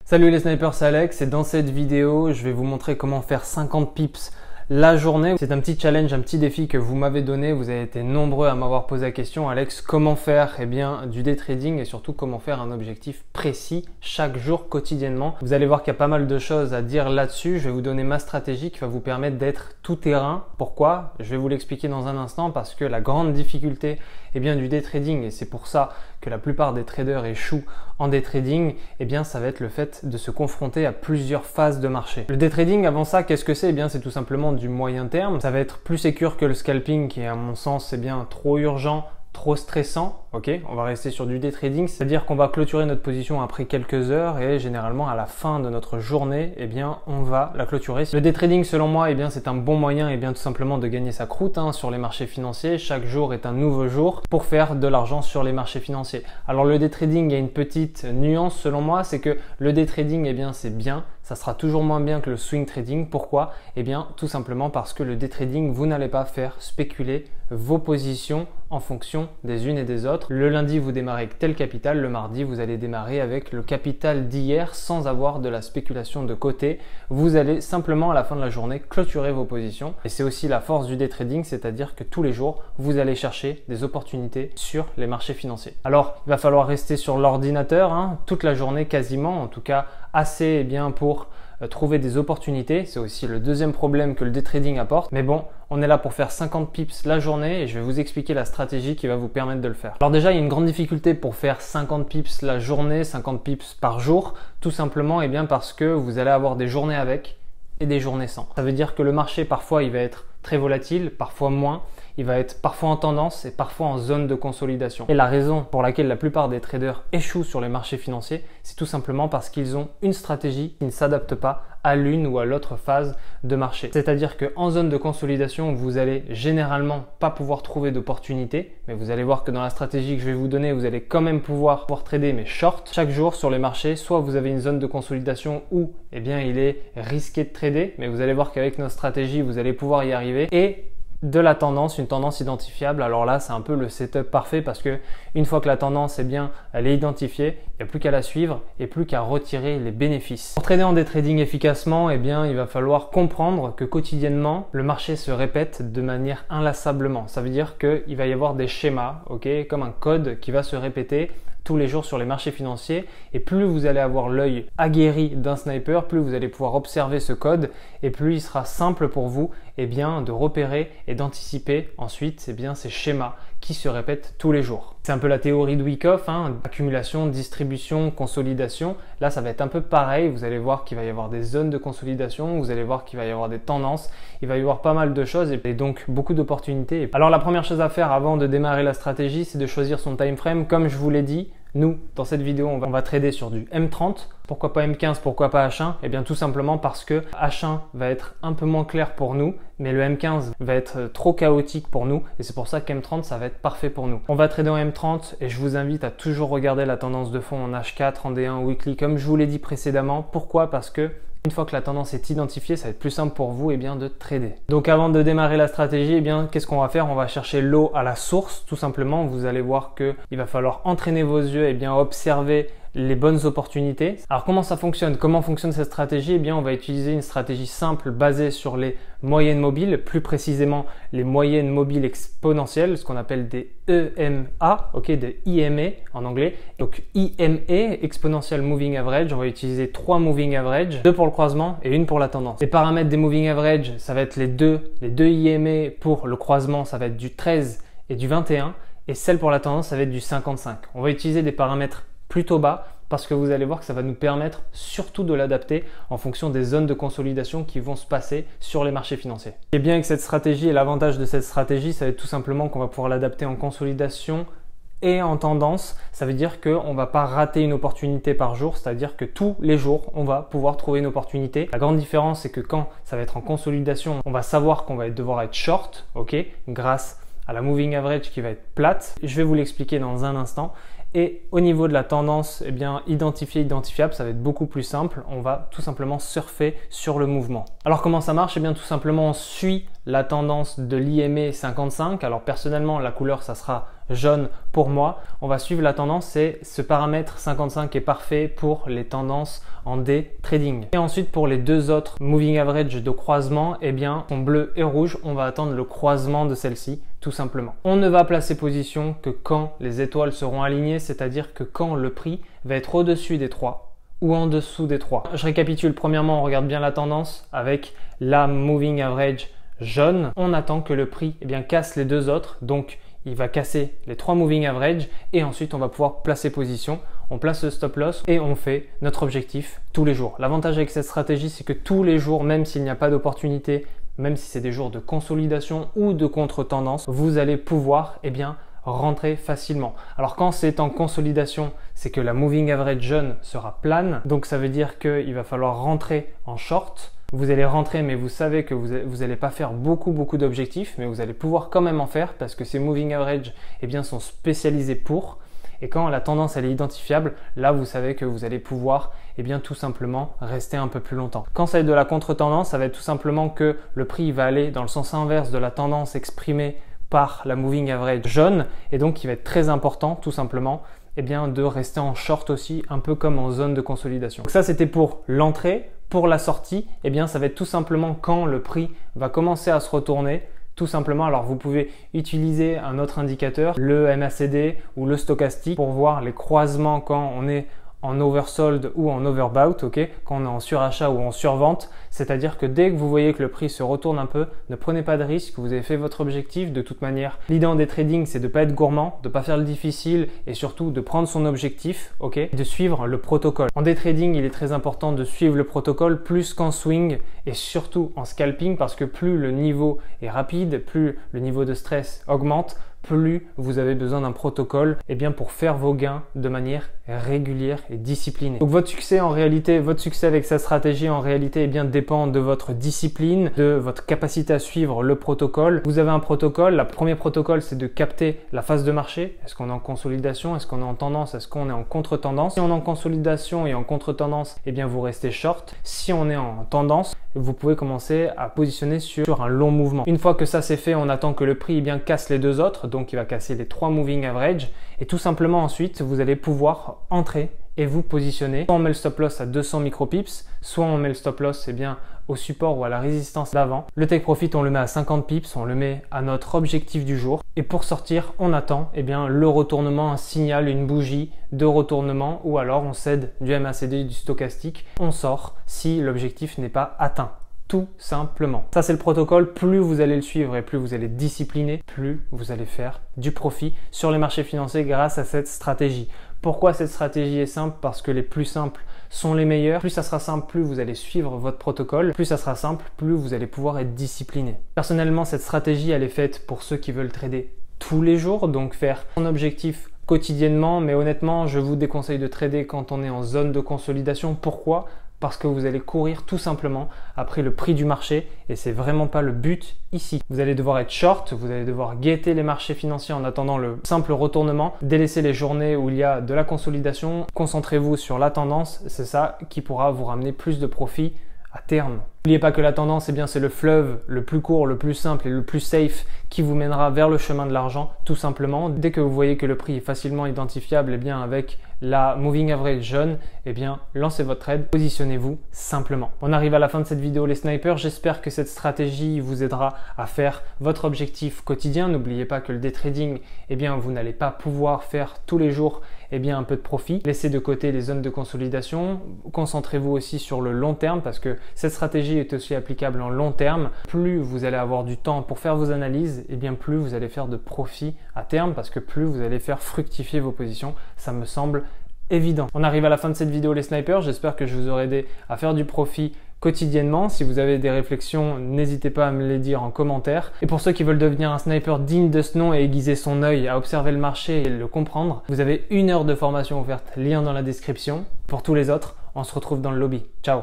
Salut les snipers, c'est Alex et dans cette vidéo, je vais vous montrer comment faire 50 pips la journée. C'est un petit challenge, un petit défi que vous m'avez donné. Vous avez été nombreux à m'avoir posé la question, Alex, comment faire du day trading et surtout comment faire un objectif précis chaque jour, quotidiennement. Vous allez voir qu'il y a pas mal de choses à dire là-dessus. Je vais vous donner ma stratégie qui va vous permettre d'être tout terrain. Pourquoi? Je vais vous l'expliquer dans un instant parce que la grande difficulté du day trading, et c'est pour ça que la plupart des traders échouent en day trading, ça va être le fait de se confronter à plusieurs phases de marché. Le day trading, avant ça, qu'est-ce que c'est? C'est tout simplement du moyen terme. Ça va être plus sécure que le scalping qui, à mon sens, c'est trop urgent, trop stressant. Ok, on va rester sur du day trading, c'est-à-dire qu'on va clôturer notre position après quelques heures et généralement à la fin de notre journée, on va la clôturer. Le day trading, selon moi, c'est un bon moyen tout simplement de gagner sa croûte sur les marchés financiers. Chaque jour est un nouveau jour pour faire de l'argent sur les marchés financiers. Alors le day trading, il y a une petite nuance selon moi, c'est que le day trading, c'est bien. Ça sera toujours moins bien que le swing trading. Pourquoi? Tout simplement parce que le day trading, vous n'allez pas faire spéculer vos positions en fonction des unes et des autres. Le lundi, vous démarrez avec tel capital. Le mardi, vous allez démarrer avec le capital d'hier sans avoir de la spéculation de côté. Vous allez simplement à la fin de la journée clôturer vos positions. Et c'est aussi la force du day trading, c'est-à-dire que tous les jours, vous allez chercher des opportunités sur les marchés financiers. Alors, il va falloir rester sur l'ordinateur toute la journée quasiment, en tout cas assez pour trouver des opportunités. C'est aussi le deuxième problème que le day trading apporte. Mais bon, on est là pour faire 50 pips la journée et je vais vous expliquer la stratégie qui va vous permettre de le faire. Alors déjà, il y a une grande difficulté pour faire 50 pips la journée, 50 pips par jour, tout simplement parce que vous allez avoir des journées avec et des journées sans. Ça veut dire que le marché, parfois, il va être très volatile, parfois moins. Il va être parfois en tendance et parfois en zone de consolidation. Et la raison pour laquelle la plupart des traders échouent sur les marchés financiers, c'est tout simplement parce qu'ils ont une stratégie qui ne s'adapte pas à l'une ou à l'autre phase de marché. C'est-à-dire qu'en zone de consolidation, vous allez généralement pas pouvoir trouver d'opportunités, mais vous allez voir que dans la stratégie que je vais vous donner, vous allez quand même pouvoir trader mais short. Chaque jour sur les marchés, soit vous avez une zone de consolidation où il est risqué de trader, mais vous allez voir qu'avec notre stratégie, vous allez pouvoir y arriver. Et de la tendance, une tendance identifiable. Alors là, c'est un peu le setup parfait parce que une fois que la tendance elle est identifiée, il n'y a plus qu'à la suivre et plus qu'à retirer les bénéfices. Pour trader en day trading efficacement, il va falloir comprendre que quotidiennement, le marché se répète de manière inlassablement. Ça veut dire qu'il va y avoir des schémas, comme un code qui va se répéter tous les jours sur les marchés financiers, et plus vous allez avoir l'œil aguerri d'un sniper, plus vous allez pouvoir observer ce code et plus il sera simple pour vous de repérer et d'anticiper ensuite ces schémas qui se répètent tous les jours. C'est un peu la théorie de Wyckoff, accumulation, distribution, consolidation. Là, ça va être un peu pareil. Vous allez voir qu'il va y avoir des zones de consolidation, vous allez voir qu'il va y avoir des tendances, il va y avoir pas mal de choses et donc beaucoup d'opportunités. Alors la première chose à faire avant de démarrer la stratégie, c'est de choisir son time frame. Comme je vous l'ai dit, nous, dans cette vidéo, on va trader sur du M30. Pourquoi pas M15, pourquoi pas H1? Tout simplement parce que H1 va être un peu moins clair pour nous, mais le M15 va être trop chaotique pour nous et c'est pour ça qu'M30, ça va être parfait pour nous. On va trader en M30 et je vous invite à toujours regarder la tendance de fond en H4, en D1, weekly, comme je vous l'ai dit précédemment. Pourquoi? Parce que une fois que la tendance est identifiée, ça va être plus simple pour vous de trader. Donc avant de démarrer la stratégie, qu'est-ce qu'on va faire? On va chercher l'eau à la source, tout simplement. Vous allez voir qu'il va falloir entraîner vos yeux et observer les bonnes opportunités. Alors comment ça fonctionne? Comment fonctionne cette stratégie? On va utiliser une stratégie simple basée sur les moyennes mobiles, plus précisément les moyennes mobiles exponentielles, ce qu'on appelle des EMA, des IMA en anglais. Donc IMA, Exponential Moving Average, on va utiliser 3 Moving Average, 2 pour le croisement et 1 pour la tendance. Les paramètres des Moving Average, ça va être les deux IMA pour le croisement, ça va être du 13 et du 21 et celle pour la tendance, ça va être du 55. On va utiliser des paramètres plutôt bas parce que vous allez voir que ça va nous permettre surtout de l'adapter en fonction des zones de consolidation qui vont se passer sur les marchés financiers. Ce qui est bien avec cette stratégie et l'avantage de cette stratégie, ça va être tout simplement qu'on va pouvoir l'adapter en consolidation et en tendance. Ça veut dire qu'on ne va pas rater une opportunité par jour, c'est-à-dire que tous les jours, on va pouvoir trouver une opportunité. La grande différence, c'est que quand ça va être en consolidation, on va savoir qu'on va devoir être short, grâce à la moving average qui va être plate. Je vais vous l'expliquer dans un instant. Et au niveau de la tendance, eh bien, identifiable, ça va être beaucoup plus simple. On va tout simplement surfer sur le mouvement. Alors comment ça marche? Eh bien, tout simplement, on suit la tendance de l'IMA 55. Alors personnellement, la couleur, ça sera jaune pour moi. On va suivre la tendance et ce paramètre 55 est parfait pour les tendances en day trading. Et ensuite, pour les deux autres moving average de croisement, eh bien, sont bleu et rouge. On va attendre le croisement de celle-ci, tout simplement. On ne va placer position que quand les étoiles seront alignées, c'est-à-dire que quand le prix va être au-dessus des 3 ou en dessous des 3. Je récapitule. Premièrement, on regarde bien la tendance avec la moving average jaune. On attend que le prix casse les deux autres. Donc, il va casser les 3 moving average et ensuite, on va pouvoir placer position. On place le stop loss et on fait notre objectif tous les jours. L'avantage avec cette stratégie, c'est que tous les jours, même s'il n'y a pas d'opportunité, même si c'est des jours de consolidation ou de contre-tendance, vous allez pouvoir rentrer facilement. Alors quand c'est en consolidation, c'est que la moving average jaune sera plane. Donc ça veut dire qu'il va falloir rentrer en short. Vous allez rentrer, mais vous savez que vous n'allez pas faire beaucoup d'objectifs, mais vous allez pouvoir quand même en faire parce que ces moving average sont spécialisés pour. Et quand la tendance elle est identifiable, là vous savez que vous allez pouvoir tout simplement rester un peu plus longtemps. Quand ça va être de la contre-tendance, ça va être tout simplement que le prix va aller dans le sens inverse de la tendance exprimée par la moving average jaune et donc il va être très important tout simplement de rester en short aussi, un peu comme en zone de consolidation. Donc ça c'était pour l'entrée. Pour la sortie, ça va être tout simplement quand le prix va commencer à se retourner. Tout simplement, alors vous pouvez utiliser un autre indicateur, le MACD ou le stochastique pour voir les croisements quand on est en oversold ou en overbought, quand on est en surachat ou en survente. C'est-à-dire que dès que vous voyez que le prix se retourne un peu, ne prenez pas de risque, vous avez fait votre objectif. De toute manière, l'idée en day trading, c'est de ne pas être gourmand, de ne pas faire le difficile et surtout de prendre son objectif, et de suivre le protocole. En day trading, il est très important de suivre le protocole plus qu'en swing et surtout en scalping parce que plus le niveau est rapide, plus le niveau de stress augmente, plus vous avez besoin d'un protocole pour faire vos gains de manière régulière et disciplinée. Donc votre succès avec cette stratégie en réalité dépend de votre discipline, de votre capacité à suivre le protocole. Vous avez un protocole. Le premier protocole, c'est de capter la phase de marché. Est-ce qu'on est en consolidation? Est-ce qu'on est en tendance? Est-ce qu'on est en contre-tendance? Si on est en consolidation et en contre-tendance, vous restez short. Si on est en tendance, vous pouvez commencer à positionner sur un long mouvement. Une fois que ça c'est fait, on attend que le prix casse les deux autres. Donc il va casser les 3 moving average et tout simplement ensuite vous allez pouvoir entrer et vous positionner. Soit on met le stop loss à 200 micropips, soit on met le stop loss au support ou à la résistance d'avant. Le take profit on le met à 50 pips, on le met à notre objectif du jour et pour sortir on attend le retournement, un signal, une bougie de retournement ou alors on cède du MACD, du stochastique, on sort si l'objectif n'est pas atteint. Tout simplement. Ça c'est le protocole, plus vous allez le suivre et plus vous allez discipliner, plus vous allez faire du profit sur les marchés financiers grâce à cette stratégie. Pourquoi cette stratégie est simple? Parce que les plus simples sont les meilleurs. Plus ça sera simple, plus vous allez suivre votre protocole. Plus ça sera simple, plus vous allez pouvoir être discipliné. Personnellement, cette stratégie, elle est faite pour ceux qui veulent trader tous les jours, donc faire son objectif quotidiennement. Mais honnêtement, je vous déconseille de trader quand on est en zone de consolidation. Pourquoi? Parce que vous allez courir tout simplement après le prix du marché et c'est vraiment pas le but ici. Vous allez devoir être short, vous allez devoir guetter les marchés financiers en attendant le simple retournement, délaisser les journées où il y a de la consolidation, concentrez-vous sur la tendance, c'est ça qui pourra vous ramener plus de profit à terme. N'oubliez pas que la tendance, c'est le fleuve le plus court, le plus simple et le plus safe qui vous mènera vers le chemin de l'argent, tout simplement. Dès que vous voyez que le prix est facilement identifiable, avec la moving average jaune, lancez votre trade, positionnez-vous simplement. On arrive à la fin de cette vidéo les snipers, j'espère que cette stratégie vous aidera à faire votre objectif quotidien. N'oubliez pas que le day trading, vous n'allez pas pouvoir faire tous les jours un peu de profit. Laissez de côté les zones de consolidation, concentrez-vous aussi sur le long terme parce que cette stratégie est aussi applicable en long terme. Plus vous allez avoir du temps pour faire vos analyses, plus vous allez faire de profit à terme parce que plus vous allez faire fructifier vos positions. Ça me semble évident. On arrive à la fin de cette vidéo les snipers, j'espère que je vous aurai aidé à faire du profit quotidiennement. Si vous avez des réflexions, n'hésitez pas à me les dire en commentaire. Et pour ceux qui veulent devenir un sniper digne de ce nom et aiguiser son œil à observer le marché et le comprendre, vous avez 1 heure de formation offerte, lien dans la description. Pour tous les autres, on se retrouve dans le lobby. Ciao!